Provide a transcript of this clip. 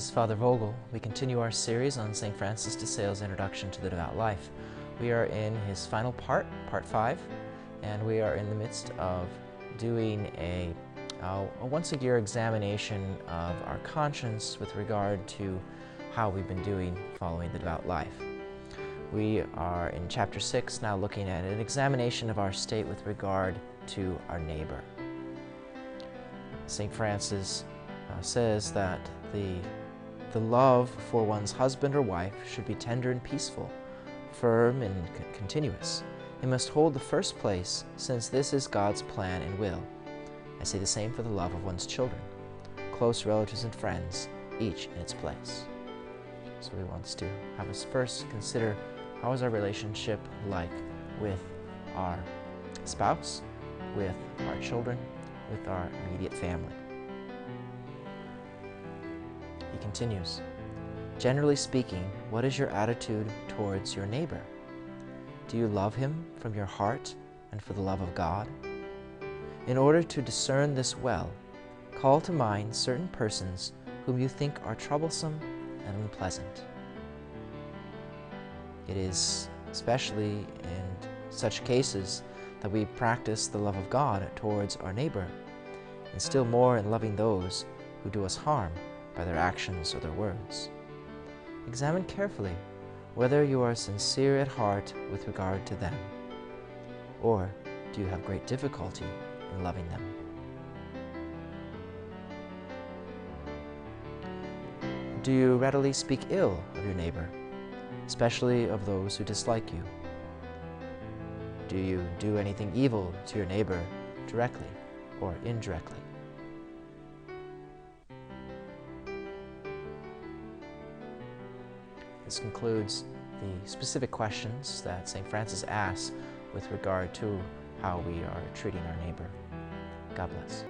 This is Father Vogel. We continue our series on St. Francis de Sales' Introduction to the Devout Life. We are in his final part, Part 5, and we are in the midst of doing a once-a-year examination of our conscience with regard to how we've been doing following the devout life. We are in Chapter 6 now, looking at an examination of our state with regard to our neighbor. St. Francis says that the love for one's husband or wife should be tender and peaceful, firm and continuous. It must hold the first place, since this is God's plan and will. I say the same for the love of one's children, close relatives and friends, each in its place. So he wants to have us first consider, how is our relationship like with our spouse, with our children, with our immediate family. He continues, generally speaking, what is your attitude towards your neighbor? Do you love him from your heart and for the love of God? In order to discern this well, call to mind certain persons whom you think are troublesome and unpleasant. It is especially in such cases that we practice the love of God towards our neighbor, and still more in loving those who do us harm by their actions or their words. Examine carefully whether you are sincere at heart with regard to them, or do you have great difficulty in loving them. Do you readily speak ill of your neighbor, especially of those who dislike you? Do you do anything evil to your neighbor directly or indirectly? This concludes the specific questions that St. Francis asks with regard to how we are treating our neighbor. God bless.